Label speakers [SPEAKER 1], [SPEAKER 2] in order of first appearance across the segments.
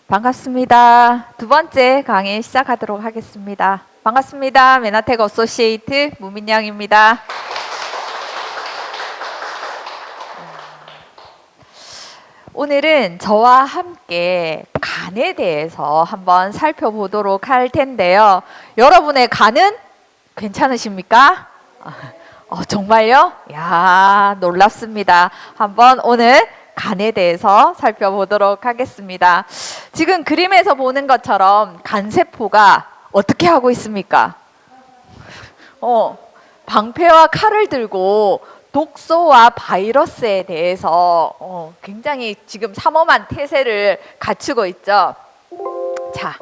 [SPEAKER 1] 반갑습니다. 두 번째 강의 시작하도록 하겠습니다. 반갑습니다. 메나텍 어소시에이트 무민영입니다. 오늘은 저와 함께 간에 대해서 한번 살펴보도록 할 텐데요. 여러분의 간은 괜찮으십니까? 정말요? 야, 놀랍습니다. 한번 오늘 간에 대해서 살펴보도록 하겠습니다. 지금 그림에서 보는 것처럼 간세포가 어떻게 하고 있습니까? 방패와 칼을 들고 독소와 바이러스에 대해서 굉장히 지금 삼엄한 태세를 갖추고 있죠. 자,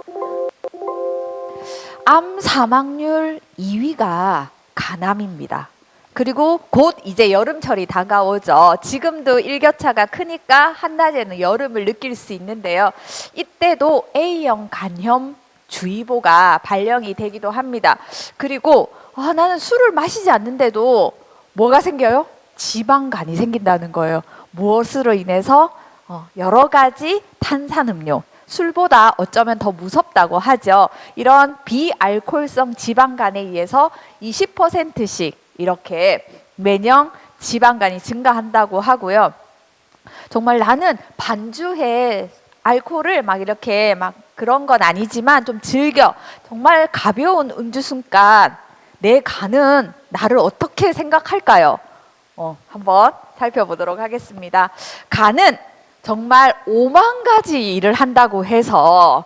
[SPEAKER 1] 암 사망률 2위가 간암입니다. 그리고 곧 이제 여름철이 다가오죠. 지금도 일교차가 크니까 한낮에는 여름을 느낄 수 있는데요. 이때도 A형 간염 주의보가 발령이 되기도 합니다. 그리고 나는 술을 마시지 않는데도 뭐가 생겨요? 지방간이 생긴다는 거예요. 무엇으로 인해서? 여러 가지 탄산음료, 술보다 어쩌면 더 무섭다고 하죠. 이런 비알코올성 지방간에 의해서 20%씩 이렇게 매년 지방간이 증가한다고 하고요. 정말 나는 반주해 알코올을 막 이렇게 막 그런 건 아니지만 좀 즐겨. 정말 가벼운 음주 순간 내 간은 나를 어떻게 생각할까요? 한번 살펴보도록 하겠습니다. 간은 정말 5만 가지 일을 한다고 해서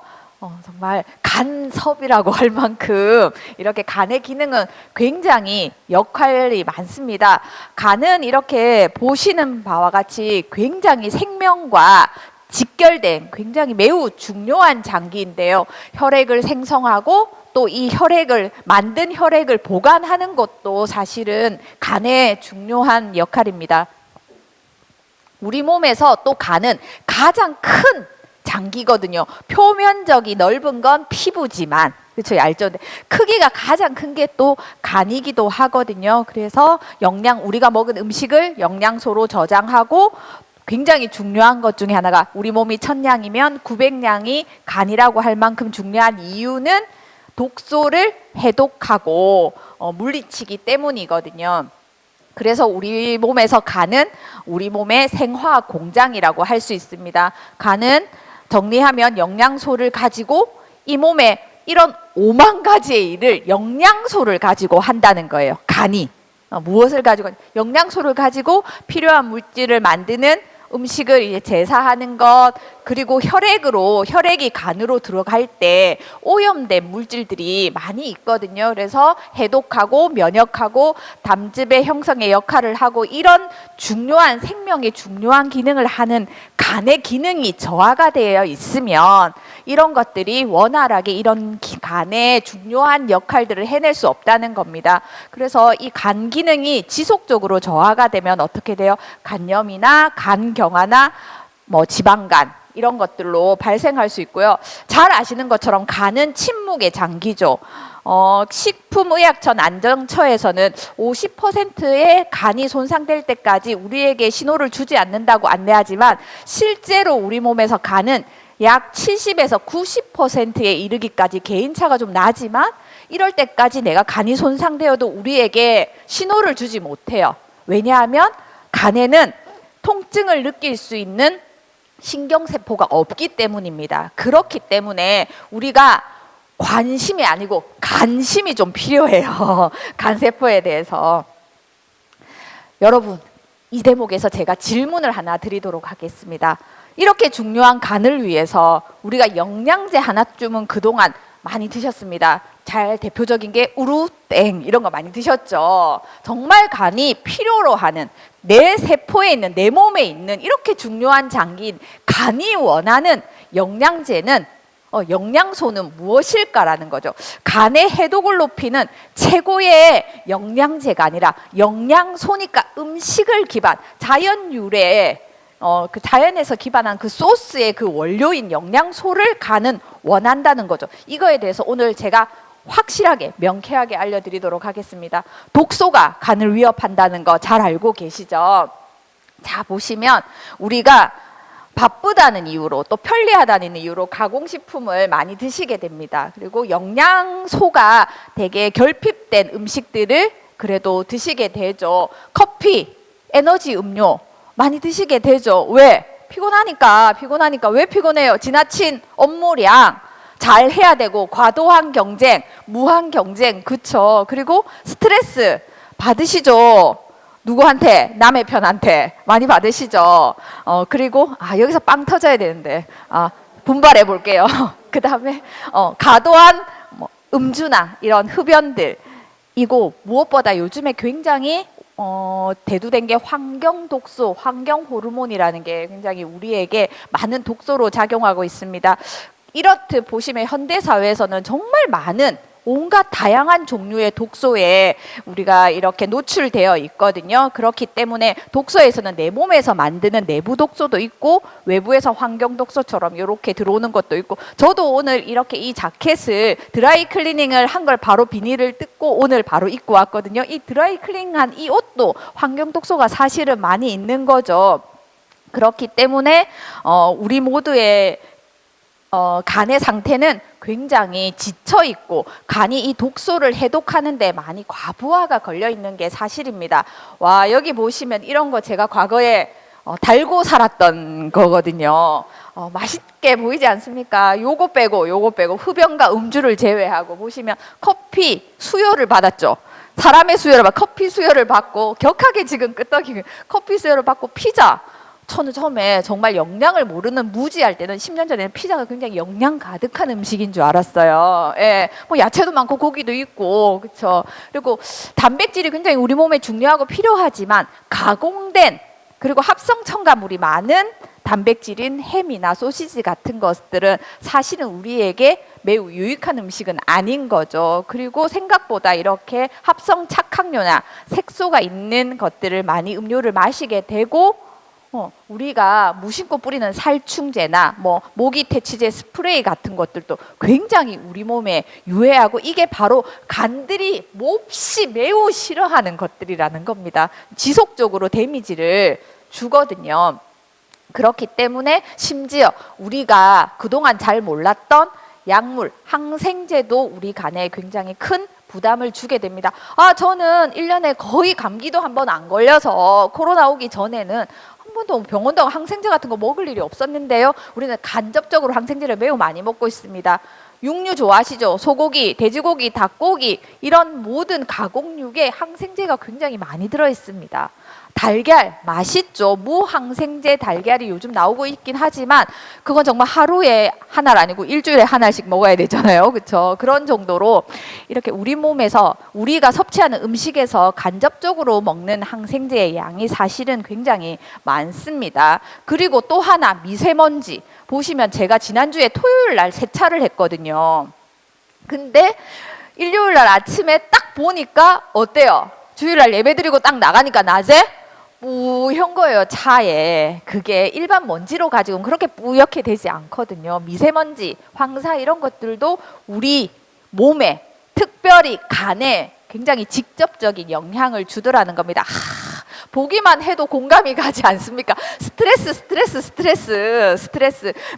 [SPEAKER 1] 정말 간섭이라고 할 만큼 이렇게 간의 기능은 굉장히 역할이 많습니다. 간은 이렇게 보시는 바와 같이 굉장히 생명과 직결된 굉장히 매우 중요한 장기인데요. 혈액을 생성하고 또 이 혈액을 만든 혈액을 보관하는 것도 사실은 간의 중요한 역할입니다. 우리 몸에서 또 간은 가장 큰 장기거든요. 표면적이 넓은 건 피부지만, 그렇죠, 알죠? 크기가 가장 큰 게 또 간이기도 하거든요. 그래서 우리가 먹은 음식을 영양소로 저장하고 굉장히 중요한 것 중에 하나가 우리 몸이 1000량이면 900량이 간이라고 할 만큼 중요한 이유는 독소를 해독하고 물리치기 때문이거든요. 그래서 우리 몸에서 간은 우리 몸의 생화학 공장이라고 할 수 있습니다. 간은 정리하면 영양소를 가지고 이 몸에 이런 5만 가지의 일을 영양소를 가지고 한다는 거예요. 간이. 무엇을 가지고? 영양소를 가지고 필요한 물질을 만드는 음식을 이제 제사하는 것, 그리고 혈액이 간으로 들어갈 때 오염된 물질들이 많이 있거든요. 그래서 해독하고 면역하고 담즙의 형성의 역할을 하고 이런 중요한 생명의 중요한 기능을 하는 간의 기능이 저하가 되어 있으면 이런 것들이 원활하게 이런 간의 중요한 역할들을 해낼 수 없다는 겁니다. 그래서 이 간 기능이 지속적으로 저하가 되면 어떻게 돼요? 간염이나 간경화나 지방간 이런 것들로 발생할 수 있고요. 잘 아시는 것처럼 간은 침묵의 장기죠. 식품의약청 안전처에서는 50%의 간이 손상될 때까지 우리에게 신호를 주지 않는다고 안내하지만 실제로 우리 몸에서 간은 약 70에서 90%에 이르기까지 개인차가 좀 나지만 이럴 때까지 내가 간이 손상되어도 우리에게 신호를 주지 못해요. 왜냐하면 간에는 통증을 느낄 수 있는 신경세포가 없기 때문입니다. 그렇기 때문에 우리가 관심이 아니고 간심이 좀 필요해요. 간세포에 대해서. 여러분, 이 대목에서 제가 질문을 하나 드리도록 하겠습니다. 이렇게 중요한 간을 위해서 우리가 영양제 하나쯤은 그동안 많이 드셨습니다. 잘 대표적인 게 우루땡 이런 거 많이 드셨죠. 정말 간이 필요로 하는 내 세포에 있는 내 몸에 있는 이렇게 중요한 장기인 간이 원하는 영양제는 영양소는 무엇일까라는 거죠. 간의 해독을 높이는 최고의 영양제가 아니라 영양소니까 음식을 기반 자연 유래의 그 자연에서 기반한 그 소스의 그 원료인 영양소를 간은 원한다는 거죠. 이거에 대해서 오늘 제가 확실하게 명쾌하게 알려드리도록 하겠습니다. 독소가 간을 위협한다는 거 잘 알고 계시죠? 자, 보시면 우리가 바쁘다는 이유로 또 편리하다는 이유로 가공식품을 많이 드시게 됩니다. 그리고 영양소가 되게 결핍된 음식들을 그래도 드시게 되죠. 커피, 에너지 음료 많이 드시게 되죠. 왜? 피곤하니까 왜 피곤해요? 지나친 업무량 잘 해야 되고 과도한 경쟁, 무한 경쟁, 그쵸? 그리고 스트레스 받으시죠. 누구한테? 남의 편한테 많이 받으시죠. 그리고 여기서 빵 터져야 되는데 분발해 볼게요. 그 다음에 과도한 음주나 이런 흡연들, 이고 무엇보다 요즘에 굉장히 대두된 게 환경 독소, 환경 호르몬이라는 게 굉장히 우리에게 많은 독소로 작용하고 있습니다. 이렇듯 보시면 현대 사회에서는 정말 많은 온갖 다양한 종류의 독소에 우리가 이렇게 노출되어 있거든요. 그렇기 때문에 독소에서는 내 몸에서 만드는 내부 독소도 있고 외부에서 환경 독소처럼 이렇게 들어오는 것도 있고, 저도 오늘 이렇게 이 자켓을 드라이 클리닝을 한 걸 바로 비닐을 뜯고 오늘 바로 입고 왔거든요. 이 드라이 클리닝한 이 옷도 환경 독소가 사실은 많이 있는 거죠. 그렇기 때문에 우리 모두의 간의 상태는 굉장히 지쳐 있고 간이 이 독소를 해독하는데 많이 과부하가 걸려 있는 게 사실입니다. 와, 여기 보시면 이런 거 제가 과거에 달고 살았던 거거든요. 맛있게 보이지 않습니까? 요거 빼고 흡연과 음주를 제외하고 보시면 커피 수요를 받았죠. 사람의 수요를 받고 커피 수요를 받고 격하게 지금 끄떡이 커피 수요를 받고 피자. 저는 처음에 정말 영양을 모르는 무지할 때는 10년 전에는 피자가 굉장히 영양 가득한 음식인 줄 알았어요. 예, 뭐 야채도 많고 고기도 있고, 그렇죠. 그리고 단백질이 굉장히 우리 몸에 중요하고 필요하지만 가공된 그리고 합성 첨가물이 많은 단백질인 햄이나 소시지 같은 것들은 사실은 우리에게 매우 유익한 음식은 아닌 거죠. 그리고 생각보다 이렇게 합성 착향료나 색소가 있는 것들을 많이 음료를 마시게 되고, 우리가 무심코 뿌리는 살충제나 모기 퇴치제 스프레이 같은 것들도 굉장히 우리 몸에 유해하고, 이게 바로 간들이 몹시 매우 싫어하는 것들이라는 겁니다. 지속적으로 데미지를 주거든요. 그렇기 때문에 심지어 우리가 그동안 잘 몰랐던 약물, 항생제도 우리 간에 굉장히 큰 부담을 주게 됩니다. 저는 1년에 거의 감기도 한 번 안 걸려서 코로나 오기 전에는 한 번도 병원도 항생제 같은 거 먹을 일이 없었는데요. 우리는 간접적으로 항생제를 매우 많이 먹고 있습니다. 육류 좋아하시죠? 소고기, 돼지고기, 닭고기 이런 모든 가공육에 항생제가 굉장히 많이 들어있습니다. 달걀 맛있죠. 무항생제 달걀이 요즘 나오고 있긴 하지만 그건 정말 하루에 하나가 아니고 일주일에 하나씩 먹어야 되잖아요. 그렇죠? 그런 정도로 이렇게 우리 몸에서 우리가 섭취하는 음식에서 간접적으로 먹는 항생제의 양이 사실은 굉장히 많습니다. 그리고 또 하나, 미세먼지. 보시면 제가 지난주에 토요일 날 세차를 했거든요. 근데 일요일 날 아침에 딱 보니까 어때요? 주일날 예배드리고 딱 나가니까 낮에 뿌연 거예요, 차에. 그게 일반 먼지로 가지고는 그렇게 뿌옇게 되지 않거든요. 미세먼지, 황사 이런 것들도 우리 몸에, 특별히 간에 굉장히 직접적인 영향을 주더라는 겁니다. 보기만 해도 공감이 가지 않습니까? 스트레스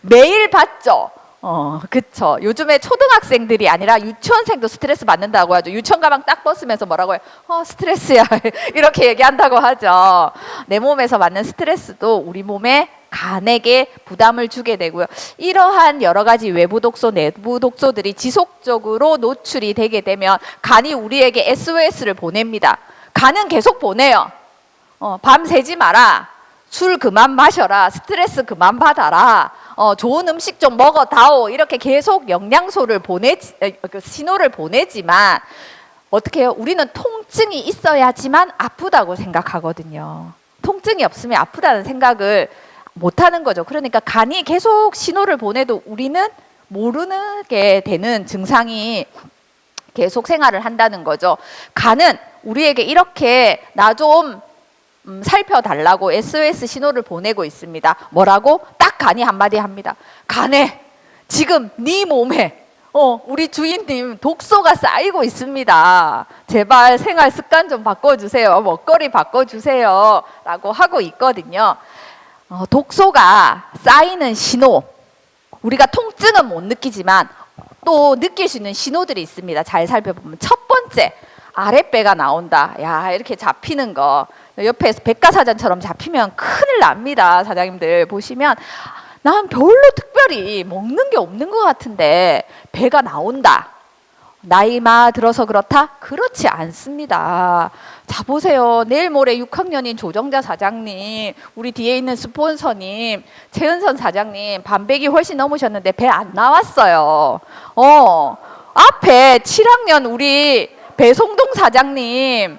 [SPEAKER 1] 매일 받죠. 그쵸. 요즘에 초등학생들이 아니라 유치원생도 스트레스 받는다고 하죠. 유치원 가방 딱 벗으면서 뭐라고 해요? 스트레스야. 이렇게 얘기한다고 하죠. 내 몸에서 받는 스트레스도 우리 몸에 간에게 부담을 주게 되고요. 이러한 여러 가지 외부 독소, 내부 독소들이 지속적으로 노출이 되게 되면 간이 우리에게 SOS를 보냅니다. 간은 계속 보내요. 밤 새지 마라. 술 그만 마셔라. 스트레스 그만 받아라. 좋은 음식 좀 먹어다오. 이렇게 계속 영양소를 신호를 보내지만 어떻게 해요? 우리는 통증이 있어야지만 아프다고 생각하거든요. 통증이 없으면 아프다는 생각을 못하는 거죠. 그러니까 간이 계속 신호를 보내도 우리는 모르게 되는 증상이 계속 생활을 한다는 거죠. 간은 우리에게 이렇게 나 좀 살펴달라고 SOS 신호를 보내고 있습니다. 뭐라고? 딱 간이 한마디 합니다. 간에 지금 네 몸에 우리 주인님 독소가 쌓이고 있습니다. 제발 생활 습관 좀 바꿔주세요. 먹거리 바꿔주세요. 라고 하고 있거든요. 독소가 쌓이는 신호, 우리가 통증은 못 느끼지만 또 느낄 수 있는 신호들이 있습니다. 잘 살펴보면 첫 번째, 아랫배가 나온다. 야, 이렇게 잡히는 거 옆에서 백과사전처럼 잡히면 큰일 납니다. 사장님들 보시면 난 별로 특별히 먹는 게 없는 것 같은데 배가 나온다. 나이가 들어서 그렇다? 그렇지 않습니다. 자, 보세요. 내일 모레 6학년인 조정자 사장님, 우리 뒤에 있는 스폰서님, 최은선 사장님, 반백이 훨씬 넘으셨는데 배 안 나왔어요. 앞에 7학년 우리 배송동 사장님,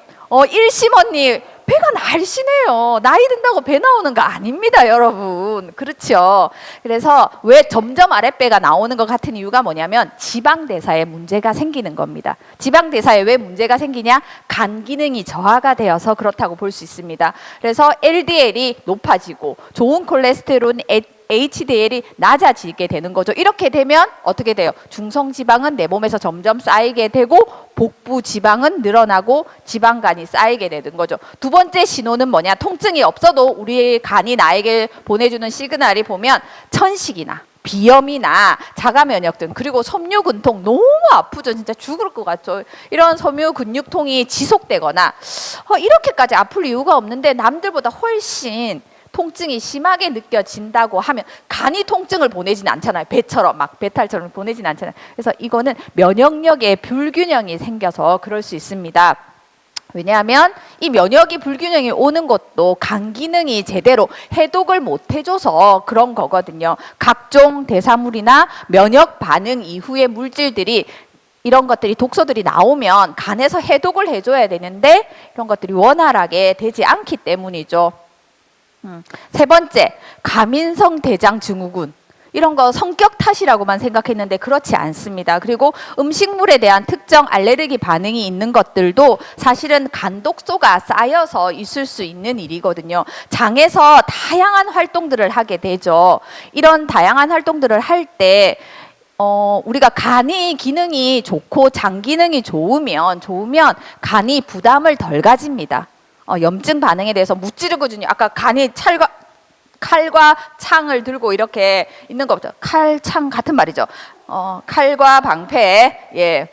[SPEAKER 1] 일심 언니, 배가 날씬해요. 나이 든다고 배 나오는 거 아닙니다, 여러분. 그렇죠? 그래서 왜 점점 아랫배가 나오는 것 같은 이유가 뭐냐면 지방대사에 문제가 생기는 겁니다. 지방대사에 왜 문제가 생기냐? 간 기능이 저하가 되어서 그렇다고 볼 수 있습니다. 그래서 LDL이 높아지고 좋은 콜레스테롤, HDL이 낮아지게 되는 거죠. 이렇게 되면 어떻게 돼요? 중성지방은 내 몸에서 점점 쌓이게 되고 복부 지방은 늘어나고 지방간이 쌓이게 되는 거죠. 두 번째 신호는 뭐냐? 통증이 없어도 우리 간이 나에게 보내주는 시그널이 보면 천식이나 비염이나 자가면역증, 그리고 섬유근통, 너무 아프죠. 진짜 죽을 것 같죠. 이런 섬유근육통이 지속되거나 이렇게까지 아플 이유가 없는데 남들보다 훨씬 통증이 심하게 느껴진다고 하면 간이 통증을 보내지는 않잖아요. 배처럼 막 배탈처럼 보내지는 않잖아요. 그래서 이거는 면역력에 불균형이 생겨서 그럴 수 있습니다. 왜냐하면 이 면역이 불균형이 오는 것도 간 기능이 제대로 해독을 못 해줘서 그런 거거든요. 각종 대사물이나 면역 반응 이후의 물질들이, 이런 것들이 독소들이 나오면 간에서 해독을 해줘야 되는데 이런 것들이 원활하게 되지 않기 때문이죠. 세 번째, 가민성 대장 증후군. 이런 거 성격 탓이라고만 생각했는데 그렇지 않습니다. 그리고 음식물에 대한 특정 알레르기 반응이 있는 것들도 사실은 간독소가 쌓여서 있을 수 있는 일이거든요. 장에서 다양한 활동들을 하게 되죠. 이런 다양한 활동들을 할 때 우리가 간이 기능이 좋고 장 기능이 좋으면 간이 부담을 덜 가집니다. 염증 반응에 대해서 무찌르거든요. 아까 간이 칼과 창을 들고 이렇게 있는 거죠. 칼, 창 같은 말이죠. 칼과 방패, 예.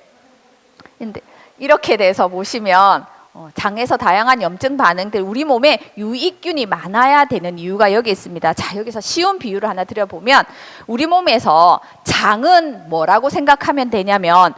[SPEAKER 1] 근데 이렇게 돼서 보시면 장에서 다양한 염증 반응들, 우리 몸에 유익균이 많아야 되는 이유가 여기 있습니다. 자, 여기서 쉬운 비유를 하나 드려보면 우리 몸에서 장은 뭐라고 생각하면 되냐면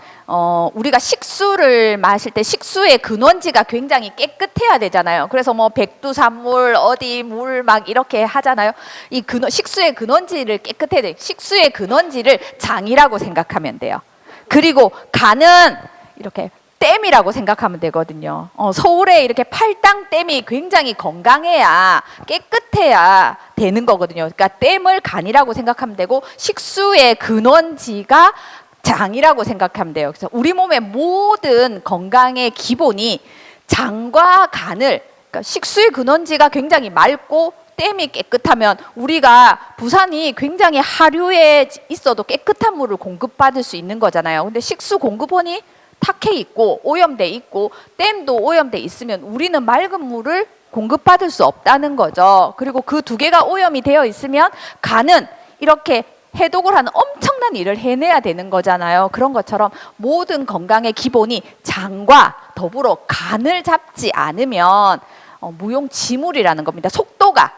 [SPEAKER 1] 우리가 식수를 마실 때 식수의 근원지가 굉장히 깨끗해야 되잖아요. 그래서 뭐 백두산물, 어디 물 막 이렇게 하잖아요. 이 식수의 근원지를 깨끗해야 돼요. 식수의 근원지를 장이라고 생각하면 돼요. 그리고 간은 이렇게 댐이라고 생각하면 되거든요. 서울에 이렇게 팔당댐이 굉장히 건강해야, 깨끗해야 되는 거거든요. 그러니까 댐을 간이라고 생각하면 되고 식수의 근원지가 장이라고 생각하면 돼요. 그래서 우리 몸의 모든 건강의 기본이 장과 간을, 그러니까 식수의 근원지가 굉장히 맑고 댐이 깨끗하면 우리가 부산이 굉장히 하류에 있어도 깨끗한 물을 공급받을 수 있는 거잖아요. 근데 식수 공급원이 탁해 있고 오염돼 있고 댐도 오염돼 있으면 우리는 맑은 물을 공급받을 수 없다는 거죠. 그리고 그 두 개가 오염이 되어 있으면 간은 이렇게 해독을 하는 엄청난 일을 해내야 되는 거잖아요. 그런 것처럼 모든 건강의 기본이 장과 더불어 간을 잡지 않으면 무용지물이라는 겁니다. 속도가,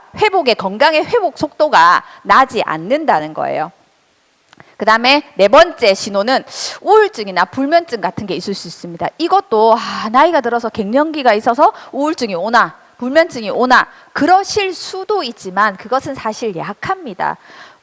[SPEAKER 1] 건강의 회복 속도가 나지 않는다는 거예요. 그 다음에 네 번째 신호는 우울증이나 불면증 같은 게 있을 수 있습니다. 이것도 나이가 들어서 갱년기가 있어서 우울증이 오나 불면증이 오나 그러실 수도 있지만 그것은 사실 약합니다.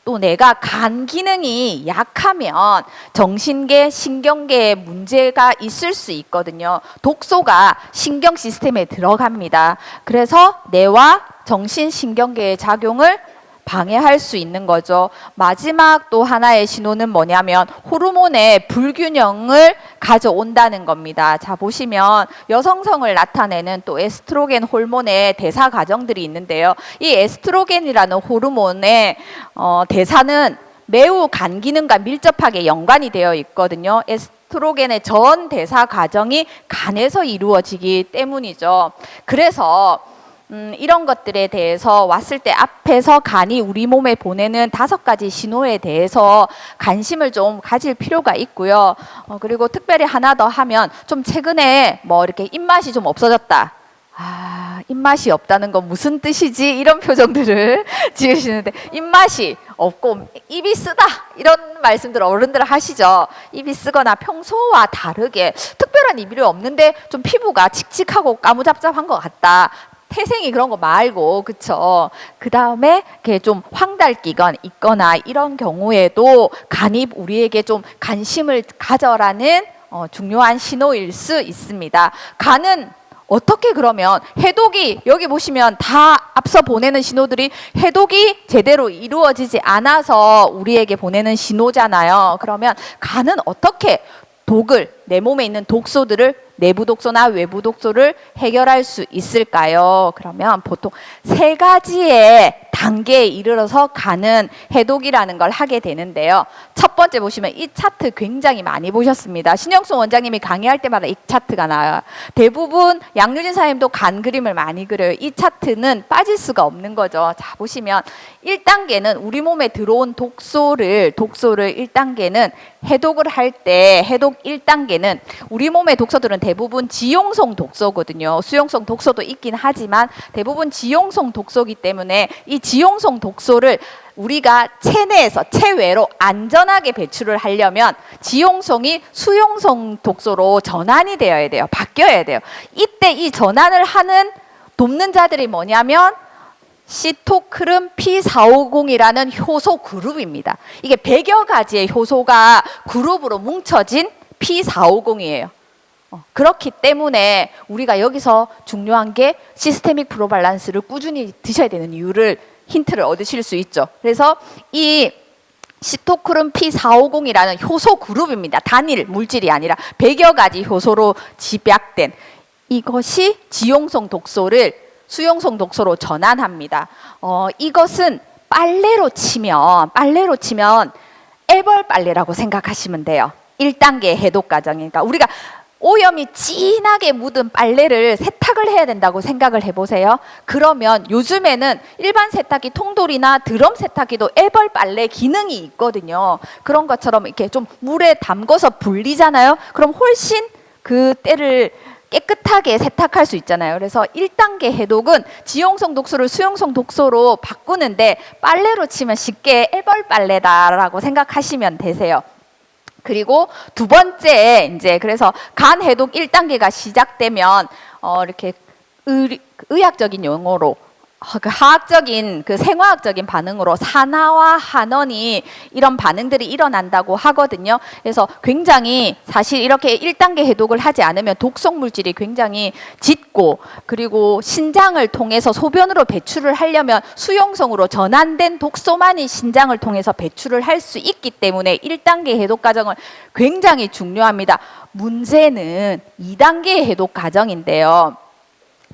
[SPEAKER 1] 또 내가 간 기능이 약하면 정신계, 신경계에 문제가 있을 수 있거든요. 독소가 신경 시스템에 들어갑니다. 그래서 뇌와 정신, 신경계의 작용을 방해할 수 있는 거죠. 마지막 또 하나의 신호는 뭐냐면 호르몬의 불균형을 가져온다는 겁니다. 자, 보시면 여성성을 나타내는 또 에스트로겐 호르몬의 대사 과정들이 있는데요. 이 에스트로겐이라는 호르몬의 대사는 매우 간 기능과 밀접하게 연관이 되어 있거든요. 에스트로겐의 전 대사 과정이 간에서 이루어지기 때문이죠. 그래서 이런 것들에 대해서 왔을 때 앞에서 간이 우리 몸에 보내는 5가지 신호에 대해서 관심을 좀 가질 필요가 있고요. 그리고 특별히 하나 더 하면 좀 최근에 뭐 이렇게 입맛이 좀 없어졌다. 입맛이 없다는 건 무슨 뜻이지? 이런 표정들을 지으시는데 입맛이 없고 입이 쓰다 이런 말씀들 어른들 하시죠. 입이 쓰거나 평소와 다르게 특별한 이별이 없는데 좀 피부가 칙칙하고 까무잡잡한 것 같다. 태생이 그런 거 말고 그쵸. 그 다음에 좀 황달기가 있거나 이런 경우에도 간이 우리에게 좀 관심을 가져라는 중요한 신호일 수 있습니다. 간은 어떻게 그러면 해독이 여기 보시면 다 앞서 보내는 신호들이 해독이 제대로 이루어지지 않아서 우리에게 보내는 신호잖아요. 그러면 간은 어떻게 독을 내 몸에 있는 독소들을 내부 독소나 외부 독소를 해결할 수 있을까요? 그러면 보통 3가지의 단계에 이르러서 가는 해독이라는 걸 하게 되는데요. 첫 번째 보시면 이 차트 굉장히 많이 보셨습니다. 신영순 원장님이 강의할 때마다 이 차트가 나와요. 대부분 양유진 사장님도 간 그림을 많이 그려요. 이 차트는 빠질 수가 없는 거죠. 자, 보시면 1단계는 우리 몸에 들어온 독소를 1단계는 해독을 할 때 해독 1단계는 우리 몸의 독소들은 대부분 지용성 독소거든요. 수용성 독소도 있긴 하지만 대부분 지용성 독소이기 때문에 이 지용성 독소를 우리가 체내에서 체외로 안전하게 배출을 하려면 지용성이 수용성 독소로 전환이 되어야 돼요. 바뀌어야 돼요. 이때 이 전환을 하는 돕는 자들이 뭐냐면 시토크름 P450이라는 효소 그룹입니다. 이게 100여 가지의 효소가 그룹으로 뭉쳐진 P450이에요. 그렇기 때문에 우리가 여기서 중요한 게 시스테믹 프로발란스를 꾸준히 드셔야 되는 이유를 힌트를 얻으실 수 있죠. 그래서 이 시토크름 P450이라는 효소 그룹입니다. 단일 물질이 아니라 100여 가지 효소로 집약된 이것이 지용성 독소를 수용성 독소로 전환합니다. 이것은 빨래로 치면 애벌 빨래라고 생각하시면 돼요. 1단계 해독 과정이니까 우리가 오염이 진하게 묻은 빨래를 세탁을 해야 된다고 생각을 해보세요. 그러면 요즘에는 일반 세탁기 통돌이나 드럼 세탁기도 애벌 빨래 기능이 있거든요. 그런 것처럼 이렇게 좀 물에 담궈서 불리잖아요. 그럼 훨씬 그 때를 깨끗하게 세탁할 수 있잖아요. 그래서 1단계 해독은 지용성 독소를 수용성 독소로 바꾸는데 빨래로 치면 쉽게 애벌 빨래다라고 생각하시면 되세요. 그리고 두 번째 이제 그래서 간 해독 1단계가 시작되면 이렇게 의학적인 용어로 그 화학적인 그 생화학적인 반응으로 산화와 환원이 이런 반응들이 일어난다고 하거든요. 그래서 굉장히 사실 이렇게 1단계 해독을 하지 않으면 독성 물질이 굉장히 짙고 그리고 신장을 통해서 소변으로 배출을 하려면 수용성으로 전환된 독소만이 신장을 통해서 배출을 할 수 있기 때문에 1단계 해독 과정은 굉장히 중요합니다. 문제는 2단계 해독 과정인데요.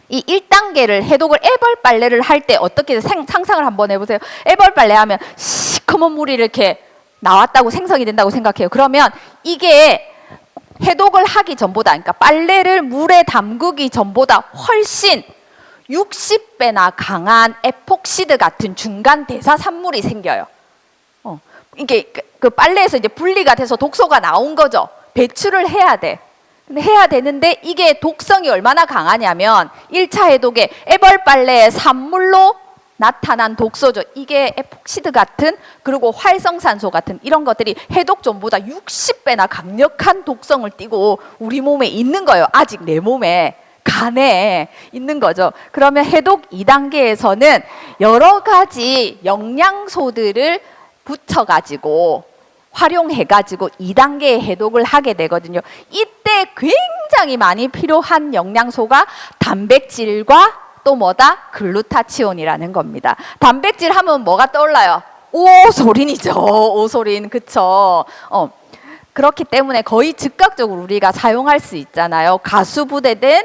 [SPEAKER 1] 이 1단계를 해독을 애벌 빨래를 할 때 어떻게 상상을 한번 해보세요. 애벌 빨래 하면 시커먼 물이 이렇게 나왔다고 생성이 된다고 생각해요. 그러면 이게 해독을 하기 전보다 그러니까 빨래를 물에 담그기 전보다 훨씬 60배나 강한 에폭시드 같은 중간 대사 산물이 생겨요. 이게 그 빨래에서 이제 분리가 돼서 독소가 나온 거죠. 배출을 해야 돼. 해야 되는데 이게 독성이 얼마나 강하냐면 1차 해독에 애벌 빨래의 산물로 나타난 독소죠. 이게 에폭시드 같은 그리고 활성산소 같은 이런 것들이 해독 전보다 60배나 강력한 독성을 띠고 우리 몸에 있는 거예요. 아직 내 몸에 간에 있는 거죠. 그러면 해독 2단계에서는 여러 가지 영양소들을 붙여가지고 활용해가지고 2단계의 해독을 하게 되거든요. 이때 굉장히 많이 필요한 영양소가 단백질과 또 뭐다? 글루타치온이라는 겁니다. 단백질 하면 뭐가 떠올라요? 오소린이죠. 오소린, 그쵸? 그렇기 때문에 거의 즉각적으로 우리가 사용할 수 있잖아요. 가수부대된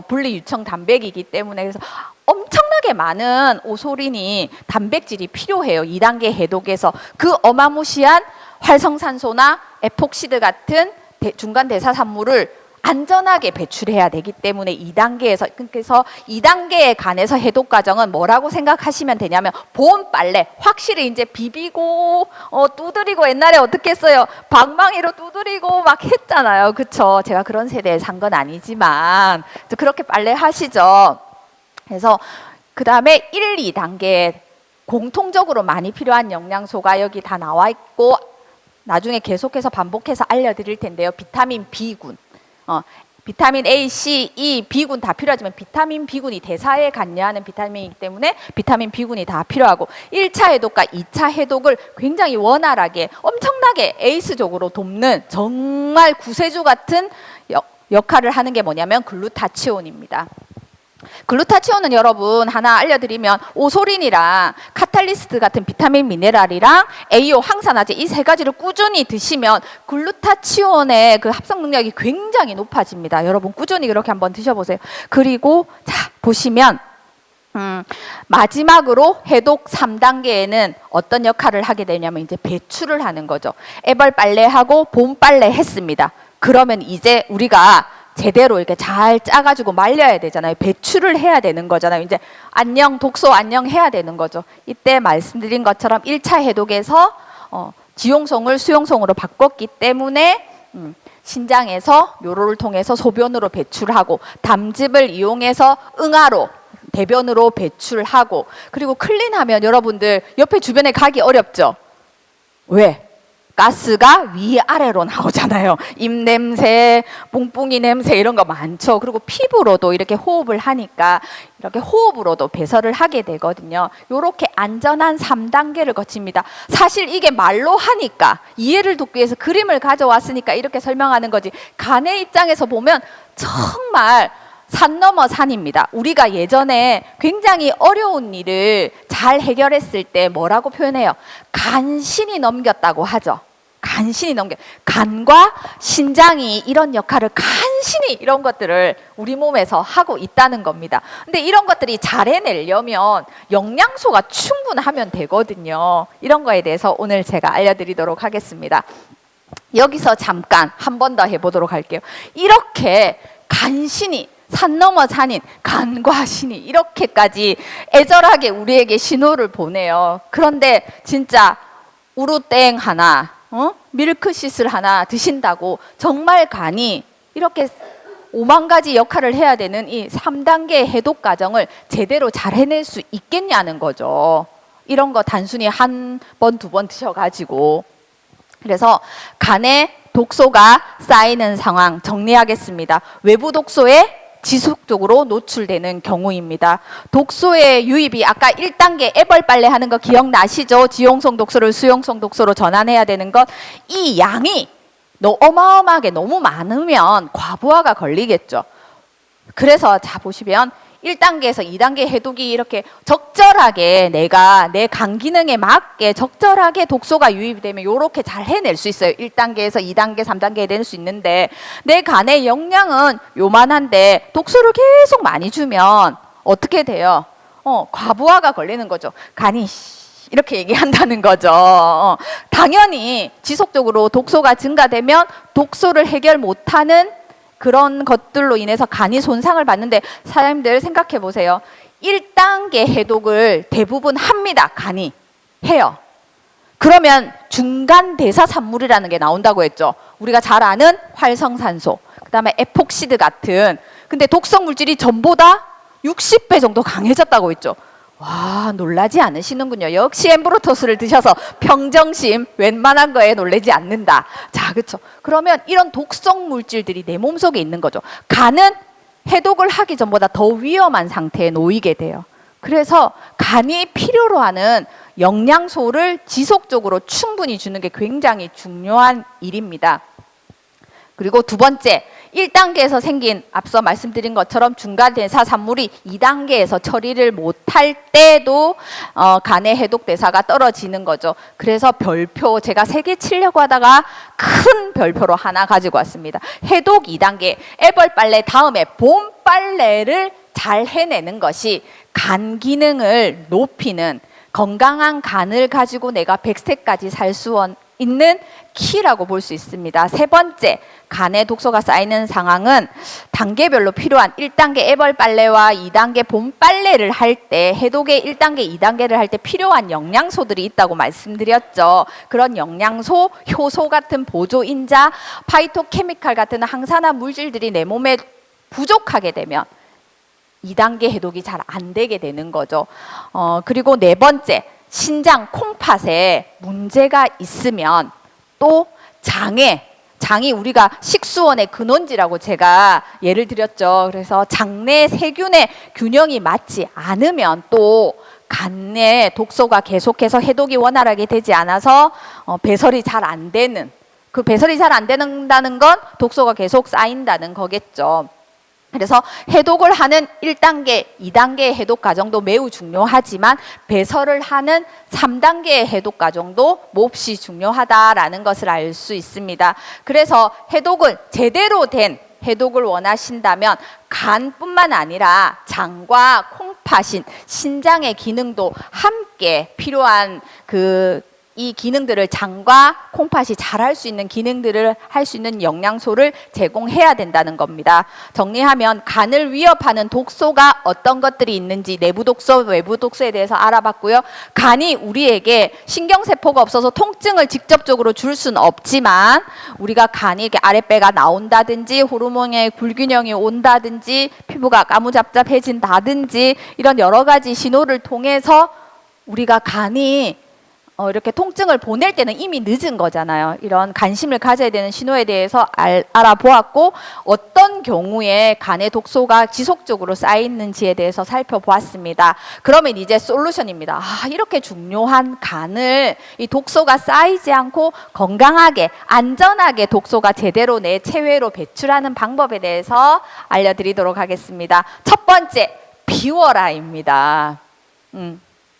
[SPEAKER 1] 분리유청 단백이기 때문에 그래서 엄청나게 많은 오소린이 단백질이 필요해요. 2단계 해독에서 그 어마무시한 활성산소나 에폭시드 같은 중간 대사 산물을 안전하게 배출해야 되기 때문에 2단계에서 그래서 2단계의 간에서 해독 과정은 뭐라고 생각하시면 되냐면 보온 빨래 확실히 이제 비비고 두드리고 옛날에 어떻게 했어요? 방망이로 두드리고 막 했잖아요. 그쵸? 제가 그런 세대에 산 건 아니지만 그렇게 빨래 하시죠. 그래서 그 다음에 1, 2단계 공통적으로 많이 필요한 영양소가 여기 다 나와 있고 나중에 계속해서 반복해서 알려드릴 텐데요. 비타민 B군. 비타민 A, C, E, B군 다 필요하지만 비타민 B군이 대사에 관여하는 비타민이기 때문에 비타민 B군이 다 필요하고 1차 해독과 2차 해독을 굉장히 원활하게 엄청나게 에이스적으로 돕는 정말 구세주 같은 역할을 하는 게 뭐냐면 글루타치온입니다. 글루타치온은 여러분 하나 알려드리면 오소린이랑 카탈리스트 같은 비타민 미네랄이랑 AO 항산화제 이 세 가지를 꾸준히 드시면 글루타치온의 그 합성 능력이 굉장히 높아집니다. 여러분 꾸준히 그렇게 한번 드셔보세요. 그리고 자 보시면 마지막으로 해독 3단계에는 어떤 역할을 하게 되냐면 이제 배출을 하는 거죠. 애벌 빨래하고 봄 빨래 했습니다. 그러면 이제 우리가 제대로 이렇게 잘 짜가지고 말려야 되잖아요. 배출을 해야 되는 거잖아요. 이제 안녕 독소 안녕 해야 되는 거죠. 이때 말씀드린 것처럼 1차 해독에서 지용성을 수용성으로 바꿨기 때문에 신장에서 뇨로를 통해서 소변으로 배출하고 담즙을 이용해서 응아로 대변으로 배출하고 그리고 클린하면 여러분들 옆에 주변에 가기 어렵죠. 왜? 가스가 위아래로 나오잖아요. 입냄새, 뿡뿡이 냄새 이런 거 많죠. 그리고 피부로도 이렇게 호흡을 하니까 이렇게 호흡으로도 배설을 하게 되거든요. 이렇게 안전한 3단계를 거칩니다. 사실 이게 말로 하니까 이해를 돕기 위해서 그림을 가져왔으니까 이렇게 설명하는 거지. 간의 입장에서 보면 정말 산 넘어 산입니다. 우리가 예전에 굉장히 어려운 일을 잘 해결했을 때 뭐라고 표현해요? 간신히 넘겼다고 하죠. 간신히 넘겨. 간과 신장이 이런 역할을 간신히 이런 것들을 우리 몸에서 하고 있다는 겁니다. 근데 이런 것들이 잘 해내려면 영양소가 충분하면 되거든요. 이런 거에 대해서 오늘 제가 알려드리도록 하겠습니다. 여기서 잠깐 한 번 더 해보도록 할게요. 이렇게 간신히 산 넘어 산인 간과 신이 이렇게까지 애절하게 우리에게 신호를 보내요. 그런데 진짜 우루땡 하나 밀크시슬 하나 드신다고 정말 간이 이렇게 5만 가지 역할을 해야 되는 이 3단계 해독 과정을 제대로 잘 해낼 수 있겠냐는 거죠. 이런 거 단순히 한 번, 두 번 드셔가지고. 그래서 간에 독소가 쌓이는 상황 정리하겠습니다. 외부 독소에 지속적으로 노출되는 경우입니다. 독소의 유입이 아까 1단계 애벌 빨래 하는 거 기억나시죠? 지용성 독소를 수용성 독소로 전환해야 되는 것. 이 양이 어마어마하게 너무 많으면 과부하가 걸리겠죠. 그래서 자 보시면 1단계에서 2단계 해독이 이렇게 적절하게 내가 내 간 기능에 맞게 적절하게 독소가 유입되면 이렇게 잘 해낼 수 있어요. 1단계에서 2단계, 3단계에 낼 수 있는데 내 간의 영양은 요만한데 독소를 계속 많이 주면 어떻게 돼요? 과부하가 걸리는 거죠. 간이 이렇게 얘기한다는 거죠. 당연히 지속적으로 독소가 증가되면 독소를 해결 못하는 그런 것들로 인해서 간이 손상을 받는데 사장님들 생각해 보세요. 1단계 해독을 대부분 합니다. 간이 해요. 그러면 중간 대사 산물이라는 게 나온다고 했죠. 우리가 잘 아는 활성산소, 그 다음에 에폭시드 같은. 근데 독성 물질이 전보다 60배 정도 강해졌다고 했죠. 와, 놀라지 않으시는군요. 역시 엠브로토스를 드셔서 평정심 웬만한 거에 놀라지 않는다. 자, 그렇죠. 그러면 이런 독성 물질들이 내 몸속에 있는 거죠. 간은 해독을 하기 전보다 더 위험한 상태에 놓이게 돼요. 그래서 간이 필요로 하는 영양소를 지속적으로 충분히 주는 게 굉장히 중요한 일입니다. 그리고 두 번째, 1단계에서 생긴 앞서 말씀드린 것처럼 중간 대사 산물이 2단계에서 처리를 못할 때도 간의 해독 대사가 떨어지는 거죠. 그래서 별표 제가 3개 치려고 하다가 큰 별표로 하나 가지고 왔습니다. 해독 2단계 애벌 빨래 다음에 봄 빨래를 잘 해내는 것이 간 기능을 높이는 건강한 간을 가지고 내가 100세까지 살 수 있는 키라고 볼 수 있습니다. 세 번째, 간에 독소가 쌓이는 상황은 단계별로 필요한 1단계 애벌 빨래와 2단계 봄 빨래를 할 때, 해독의 1단계, 2단계를 할 때 필요한 영양소들이 있다고 말씀드렸죠. 그런 영양소, 효소 같은 보조인자, 파이토케미칼 같은 항산화 물질들이 내 몸에 부족하게 되면 2단계 해독이 잘 안 되게 되는 거죠. 그리고 네 번째, 신장 콩팥에 문제가 있으면 또 장이 우리가 식수원의 근원지라고 제가 예를 드렸죠. 그래서 장내 세균의 균형이 맞지 않으면 또 간내 독소가 계속해서 해독이 원활하게 되지 않아서 배설이 잘 안 되는, 그 배설이 잘 안 된다는 건 독소가 계속 쌓인다는 거겠죠. 그래서 해독을 하는 1단계, 2단계의 해독 과정도 매우 중요하지만 배설을 하는 3단계의 해독 과정도 몹시 중요하다라는 것을 알 수 있습니다. 그래서 해독을 제대로 된 해독을 원하신다면 간뿐만 아니라 장과 콩팥인 신장의 기능도 함께 필요한 이 기능들을, 장과 콩팥이 잘할 수 있는 기능들을 할 수 있는 영양소를 제공해야 된다는 겁니다. 정리하면 간을 위협하는 독소가 어떤 것들이 있는지 내부 독소, 외부 독소에 대해서 알아봤고요. 간이 우리에게 신경세포가 없어서 통증을 직접적으로 줄 수는 없지만 우리가 간이 이렇게 아랫배가 나온다든지 호르몬의 불균형이 온다든지 피부가 까무잡잡해진다든지 이런 여러 가지 신호를 통해서 우리가 간이 이렇게 통증을 보낼 때는 이미 늦은 거잖아요. 이런 관심을 가져야 되는 신호에 대해서 알아보았고, 어떤 경우에 간에 독소가 지속적으로 쌓이는지에 대해서 살펴보았습니다. 그러면 이제 솔루션입니다. 이렇게 중요한 간을 이 독소가 쌓이지 않고 건강하게 안전하게 독소가 제대로 내 체외로 배출하는 방법에 대해서 알려드리도록 하겠습니다. 첫 번째, 비워라입니다.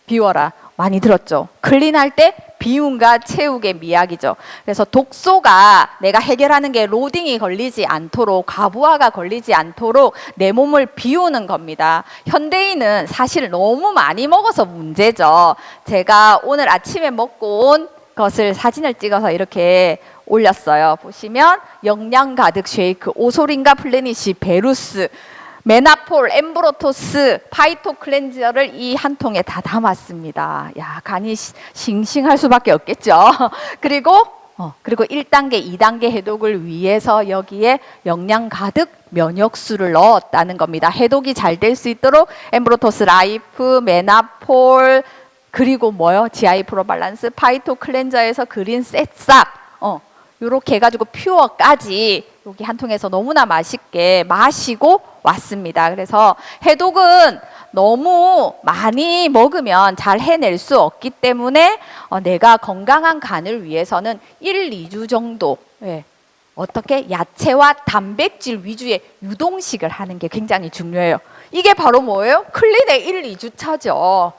[SPEAKER 1] 비워라. 많이 들었죠? 클린할 때 비움과 채우게 미약이죠. 그래서 독소가 내가 해결하는 게 로딩이 걸리지 않도록, 과부하가 걸리지 않도록 내 몸을 비우는 겁니다. 현대인은 사실 너무 많이 먹어서 문제죠. 제가 오늘 아침에 먹고 온 것을 사진을 찍어서 이렇게 올렸어요. 보시면 영양 가득 쉐이크, 오소린과 플래닛이 베루스, 메나폴, 엠브로토스, 파이토 클렌저를 이 한 통에 다 담았습니다. 야, 간이 싱싱할 수밖에 없겠죠. 그리고 1단계, 2단계 해독을 위해서 여기에 영양 가득 면역수를 넣었다는 겁니다. 해독이 잘 될 수 있도록 엠브로토스 라이프, 메나폴, 그리고 GI 프로 밸런스, 파이토 클렌저에서 그린 새싹, 요렇게 해가지고 퓨어까지 여기 한 통에서 너무나 맛있게 마시고 왔습니다. 그래서 해독은 너무 많이 먹으면 잘 해낼 수 없기 때문에 내가 건강한 간을 위해서는 1, 2주 정도 어떻게 야채와 단백질 위주의 유동식을 하는 게 굉장히 중요해요. 이게 바로 뭐예요? 클린의 1, 2주 차죠.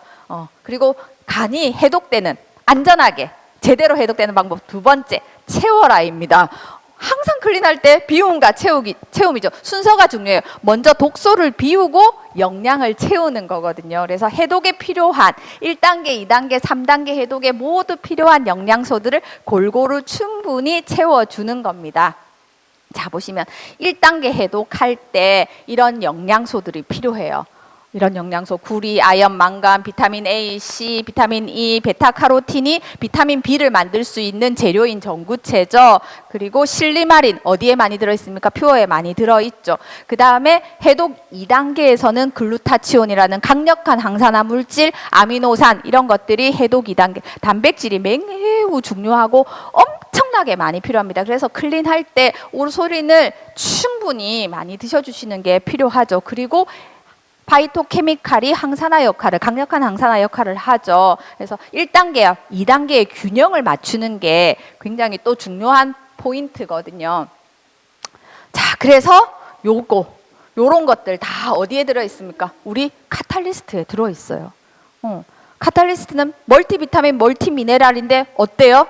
[SPEAKER 1] 그리고 간이 해독되는, 안전하게 제대로 해독되는 방법 두 번째, 채워라입니다. 항상 클린할 때 비움과 채움이죠. 순서가 중요해요. 먼저 독소를 비우고 영양을 채우는 거거든요. 그래서 해독에 필요한 1단계, 2단계, 3단계 해독에 모두 필요한 영양소들을 골고루 충분히 채워주는 겁니다. 자, 보시면 1단계 해독할 때 이런 영양소들이 필요해요. 이런 영양소, 구리, 아연, 망간, 비타민 A, C, 비타민 E, 베타카로틴이 비타민 B를 만들 수 있는 재료인 전구체죠. 그리고 실리마린, 어디에 많이 들어있습니까? 퓨어에 많이 들어있죠. 그 다음에 해독 2단계에서는 글루타치온이라는 강력한 항산화 물질, 아미노산 이런 것들이 해독 2단계, 단백질이 매우 중요하고 엄청나게 많이 필요합니다. 그래서 클린할 때 오소린을 충분히 많이 드셔주시는 게 필요하죠. 그리고 파이토케미칼이 항산화 역할을, 강력한 항산화 역할을 하죠. 그래서 1단계와 2단계의 균형을 맞추는 게 굉장히 또 중요한 포인트거든요. 자, 그래서 요런 것들 다 어디에 들어있습니까? 우리 카탈리스트에 들어있어요. 카탈리스트는 멀티비타민, 멀티미네랄인데 어때요?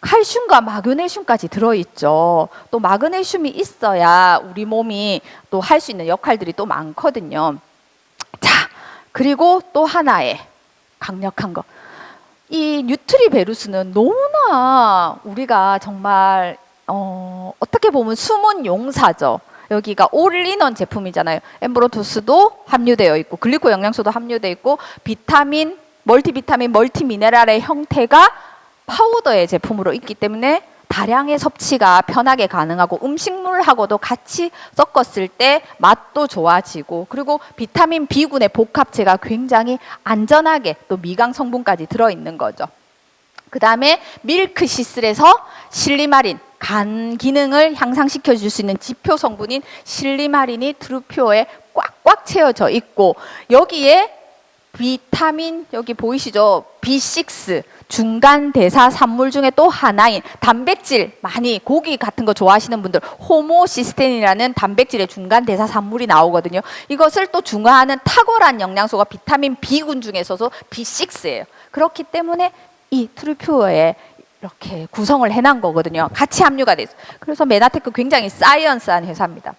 [SPEAKER 1] 칼슘과 마그네슘까지 들어있죠. 또 마그네슘이 있어야 우리 몸이 또 할 수 있는 역할들이 또 많거든요. 자, 그리고 또 하나의 강력한 거. 이 뉴트리베루스는 너무나 우리가 정말 어떻게 보면 숨은 용사죠. 여기가 올인원 제품이잖아요. 엠브로토스도 함유되어 있고 글리코 영양소도 함유되어 있고 비타민, 멀티비타민, 멀티미네랄의 형태가 파우더의 제품으로 있기 때문에 다량의 섭취가 편하게 가능하고 음식물하고도 같이 섞었을 때 맛도 좋아지고 그리고 비타민 B군의 복합체가 굉장히 안전하게 또 미강 성분까지 들어있는 거죠. 그 다음에 밀크시슬에서 실리마린, 간 기능을 향상시켜 줄 수 있는 지표 성분인 실리마린이 트루표에 꽉꽉 채워져 있고 여기에 비타민 여기 보이시죠? B6 중간 대사 산물 중에 또 하나인 단백질 많이 고기 같은 거 좋아하시는 분들 호모시스테인이라는 단백질의 중간 대사 산물이 나오거든요. 이것을 또 중화하는 탁월한 영양소가 비타민 B군 중에서도 B6예요. 그렇기 때문에 이 트루표에 이렇게 구성을 해놓은 거거든요. 같이 함유가 돼 있어요. 그래서 메나테크 굉장히 사이언스한 회사입니다.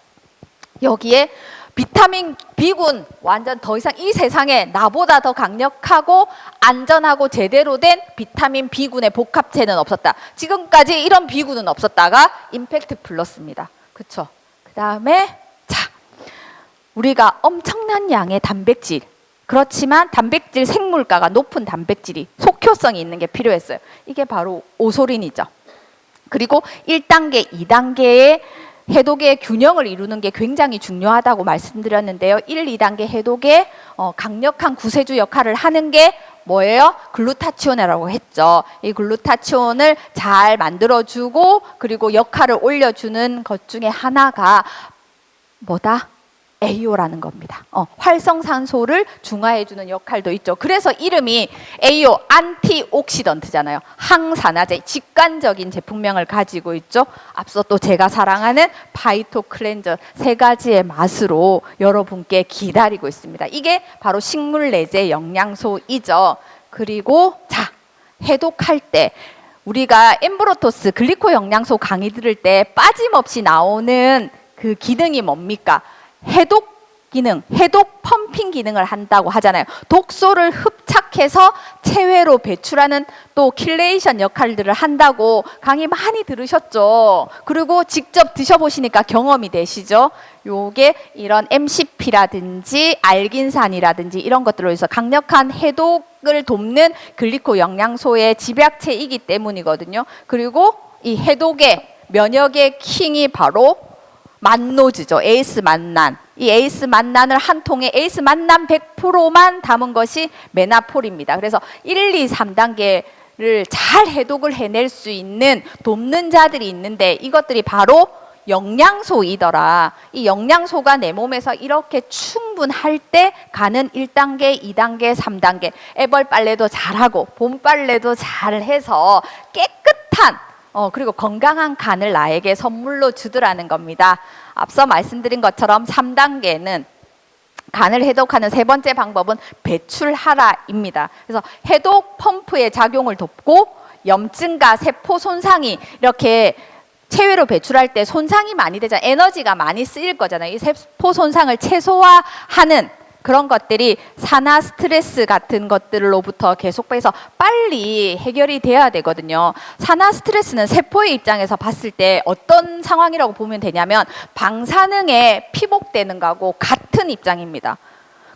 [SPEAKER 1] 여기에 비타민 B군 완전 더 이상 이 세상에 나보다 더 강력하고 안전하고 제대로 된 비타민 B군의 복합체는 없었다. 지금까지 이런 B군은 없었다가 임팩트 플러스입니다. 그렇죠? 그 다음에 자, 우리가 엄청난 양의 단백질 그렇지만 단백질 생물가가 높은 단백질이 속효성이 있는 게 필요했어요. 이게 바로 오소린이죠. 그리고 1단계, 2단계의 해독의 균형을 이루는 게 굉장히 중요하다고 말씀드렸는데요. 1, 2단계 해독의 강력한 구세주 역할을 하는 게 뭐예요? 글루타치온이라고 했죠. 이 글루타치온을 잘 만들어주고 그리고 역할을 올려주는 것 중에 하나가 뭐다? AO라는 겁니다. 활성산소를 중화해주는 역할도 있죠. 그래서 이름이 AO, 안티옥시던트잖아요. 항산화제, 직관적인 제품명을 가지고 있죠. 앞서 또 제가 사랑하는 파이토 클렌저 3가지의 맛으로 여러분께 기다리고 있습니다. 이게 바로 식물 내재 영양소이죠. 그리고 자, 해독할 때 우리가 엠브로토스 글리코 영양소 강의 들을 때 빠짐없이 나오는 그 기능이 뭡니까? 해독 기능, 해독 펌핑 기능을 한다고 하잖아요. 독소를 흡착해서 체외로 배출하는 또 킬레이션 역할들을 한다고 강의 많이 들으셨죠. 그리고 직접 드셔보시니까 경험이 되시죠. 요게 이런 MCP라든지 알긴산이라든지 이런 것들로 해서 강력한 해독을 돕는 글리코 영양소의 집약체이기 때문이거든요. 그리고 이 해독의 면역의 킹이 바로 만노즈죠. 에이스 만난. 이 에이스 만난을 한 통에 에이스 만난 100%만 담은 것이 메나폴입니다. 그래서 1, 2, 3단계를 잘 해독을 해낼 수 있는 돕는 자들이 있는데 이것들이 바로 영양소이더라. 이 영양소가 내 몸에서 이렇게 충분할 때 가는 1단계, 2단계, 3단계 애벌 빨래도 잘하고 봄 빨래도 잘해서 깨끗한 그리고 건강한 간을 나에게 선물로 주더라는 겁니다. 앞서 말씀드린 것처럼 3단계는 간을 해독하는 3번째 방법은 배출하라입니다. 그래서 해독 펌프의 작용을 돕고 염증과 세포 손상이 이렇게 체외로 배출할 때 손상이 많이 되잖아요. 에너지가 많이 쓰일 거잖아요. 이 세포 손상을 최소화하는 그런 것들이 산화 스트레스 같은 것들로부터 계속해서 빨리 해결이 돼야 되거든요. 산화 스트레스는 세포의 입장에서 봤을 때 어떤 상황이라고 보면 되냐면 방사능에 피복되는 거하고 같은 입장입니다.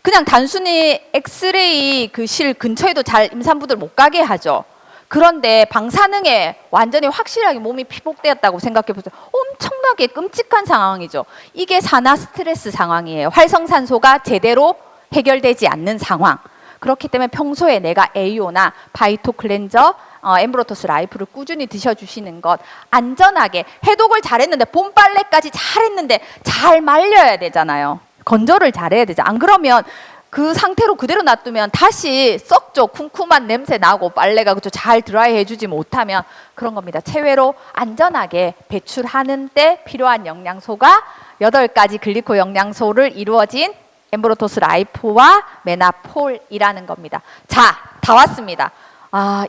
[SPEAKER 1] 그냥 단순히 엑스레이 그 실 근처에도 잘 임산부들 못 가게 하죠. 그런데 방사능에 완전히 확실하게 몸이 피복되었다고 생각해 보세요. 엄청나게 끔찍한 상황이죠. 이게 산화 스트레스 상황이에요. 활성산소가 제대로 해결되지 않는 상황. 그렇기 때문에 평소에 내가 AO나 파이토 클렌저, 엠브로토스 라이프를 꾸준히 드셔주시는 것, 안전하게 해독을 잘했는데 봄빨래까지 잘했는데 잘 말려야 되잖아요. 건조를 잘해야 되죠. 안 그러면 그 상태로 그대로 놔두면 다시 썩죠. 쿰쿰한 냄새 나고 빨래가 그죠. 잘 드라이 해주지 못하면 그런 겁니다. 체외로 안전하게 배출하는 때 필요한 영양소가 8가지 글리코 영양소를 이루어진 엠브로토스 라이프와 메나폴이라는 겁니다. 자, 다 왔습니다.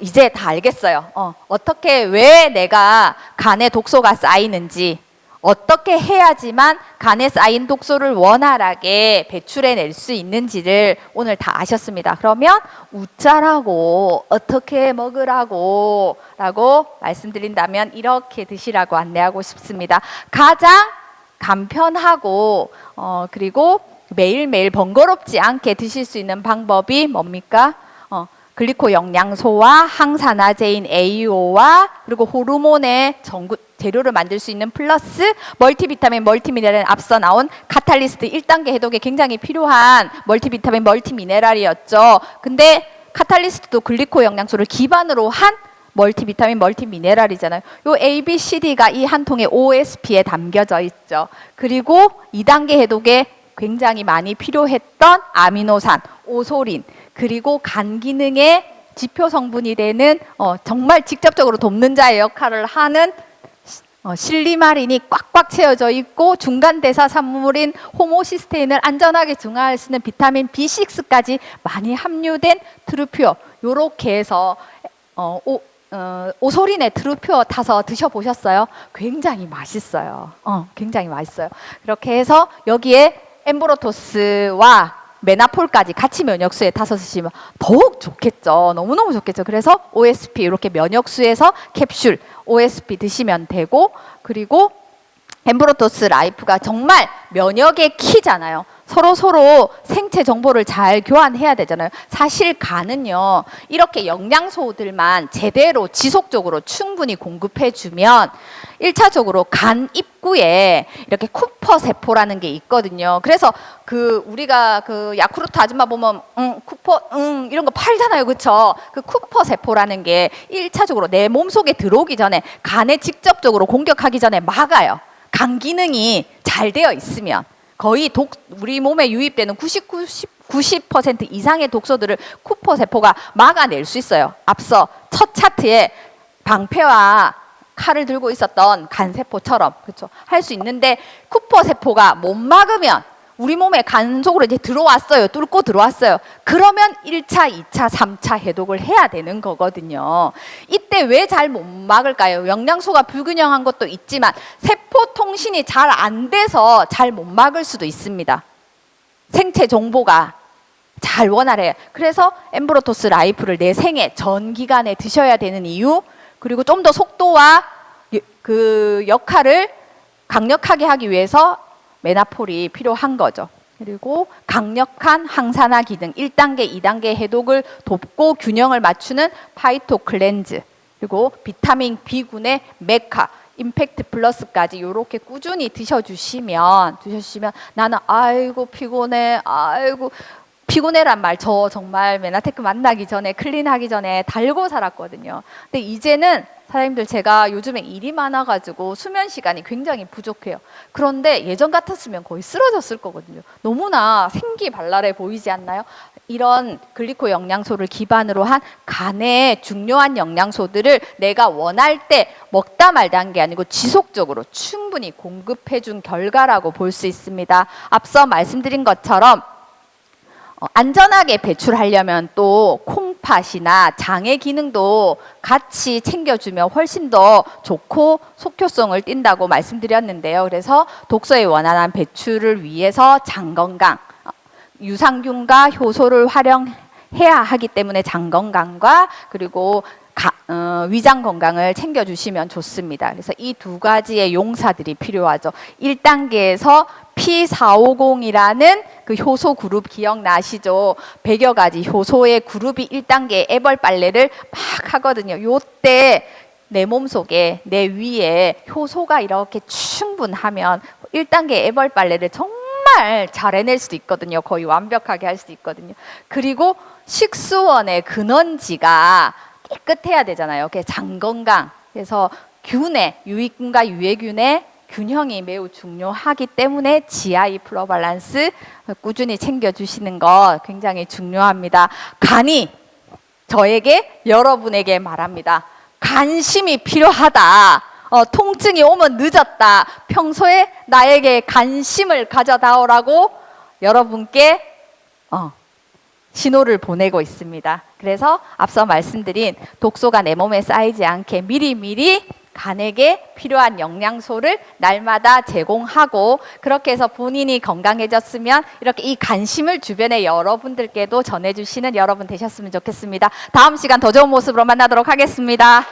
[SPEAKER 1] 이제 다 알겠어요. 어떻게 왜 내가 간에 독소가 쌓이는지 어떻게 해야지만 간에 쌓인 독소를 원활하게 배출해낼 수 있는지를 오늘 다 아셨습니다. 그러면 웃자라고 어떻게 먹으라고 라고 말씀드린다면 이렇게 드시라고 안내하고 싶습니다. 가장 간편하고 그리고 매일매일 번거롭지 않게 드실 수 있는 방법이 뭡니까? 글리코 영양소와 항산화제인 AO와 그리고 호르몬의 재료를 만들 수 있는 플러스 멀티비타민, 멀티미네랄은 앞서 나온 카탈리스트 1단계 해독에 굉장히 필요한 멀티비타민, 멀티미네랄이었죠. 근데 카탈리스트도 글리코 영양소를 기반으로 한 멀티비타민, 멀티미네랄이잖아요. 요 A, B, C, D가 이 한 통의 OSP에 담겨져 있죠. 그리고 2단계 해독에 굉장히 많이 필요했던 아미노산, 오소린, 그리고 간 기능의 지표 성분이 되는 정말 직접적으로 돕는 자의 역할을 하는 실리마린이 꽉꽉 채워져 있고 중간 대사 산물인 호모시스테인을 안전하게 중화할 수 있는 비타민 B6까지 많이 함유된 트루퓨어, 요렇게 해서 오소린의 트루퓨어 타서 드셔보셨어요? 굉장히 맛있어요. 굉장히 맛있어요. 그렇게 해서 여기에 엠브로토스와 메나폴까지 같이 면역수에 타서 드시면 더욱 좋겠죠. 너무너무 좋겠죠. 그래서 OSP 이렇게 면역수에서 캡슐 OSP 드시면 되고, 그리고 엠브로토스 라이프가 정말 면역의 키잖아요. 서로 생체 정보를 잘 교환해야 되잖아요. 사실 간은요, 이렇게 영양소들만 제대로 지속적으로 충분히 공급해주면 1차적으로 간 입구에 이렇게 쿠퍼 세포라는 게 있거든요. 그래서 우리가 야쿠르트 아줌마 보면 쿠퍼 이런 거 팔잖아요. 그렇죠? 그 쿠퍼 세포라는 게 1차적으로 내 몸속에 들어오기 전에 간에 직접적으로 공격하기 전에 막아요. 간 기능이 잘 되어 있으면 거의 우리 몸에 유입되는 90% 이상의 독소들을 쿠퍼 세포가 막아낼 수 있어요. 앞서 첫 차트에 방패와 칼을 들고 있었던 간세포처럼, 그렇죠? 할 수 있는데 쿠퍼 세포가 못 막으면 우리 몸에 간 속으로 이제 들어왔어요. 뚫고 들어왔어요. 그러면 1차, 2차, 3차 해독을 해야 되는 거거든요. 이때 왜 잘 못 막을까요? 영양소가 불균형한 것도 있지만 세포 통신이 잘 안 돼서 잘 못 막을 수도 있습니다. 생체 정보가 잘 원활해요. 그래서 엠브로토스 라이프를 내 생애 전 기간에 드셔야 되는 이유, 그리고 좀 더 속도와 그 역할을 강력하게 하기 위해서 메나폴이 필요한 거죠. 그리고 강력한 항산화 기능 1단계, 2단계 해독을 돕고 균형을 맞추는 파이토 클렌즈, 그리고 비타민 B군의 메카, 임팩트 플러스까지 이렇게 꾸준히 드셔주시면 나는 아이고 피곤해, 아이고 피곤해란 말 저 정말 메나테크 만나기 전에 클린하기 전에 달고 살았거든요. 근데 이제는 사장님들 제가 요즘에 일이 많아가지고 수면 시간이 굉장히 부족해요. 그런데 예전 같았으면 거의 쓰러졌을 거거든요. 너무나 생기발랄해 보이지 않나요? 이런 글리코 영양소를 기반으로 한 간에 중요한 영양소들을 내가 원할 때 먹다 말다 한 게 아니고 지속적으로 충분히 공급해준 결과라고 볼 수 있습니다. 앞서 말씀드린 것처럼 안전하게 배출하려면 또 콩팥이나 장의 기능도 같이 챙겨주면 훨씬 더 좋고 속효성을 띈다고 말씀드렸는데요. 그래서 독소의 원활한 배출을 위해서 장 건강, 유산균과 효소를 활용해야 하기 때문에 장 건강과 그리고 위장 건강을 챙겨주시면 좋습니다. 그래서 이 두 가지의 용사들이 필요하죠. 1단계에서 P450이라는 그 효소 그룹 기억나시죠? 100여 가지 효소의 그룹이 1단계 애벌 빨래를 막 하거든요. 요때 내 몸속에 내 위에 효소가 이렇게 충분하면 1단계 애벌 빨래를 정말 잘 해낼 수도 있거든요. 거의 완벽하게 할 수도 있거든요. 그리고 식수원의 근원지가 깨끗해야 되잖아요. 그게 장 건강. 그래서 유익균과 유해균의 균형이 매우 중요하기 때문에 GI 플로 밸런스 꾸준히 챙겨주시는 것 굉장히 중요합니다. 간이 저에게 여러분에게 말합니다. 관심이 필요하다. 통증이 오면 늦었다. 평소에 나에게 관심을 가져다오라고 여러분께 신호를 보내고 있습니다. 그래서 앞서 말씀드린 독소가 내 몸에 쌓이지 않게 미리미리 간에게 필요한 영양소를 날마다 제공하고 그렇게 해서 본인이 건강해졌으면 이렇게 이 관심을 주변의 여러분들께도 전해주시는 여러분 되셨으면 좋겠습니다. 다음 시간 더 좋은 모습으로 만나도록 하겠습니다.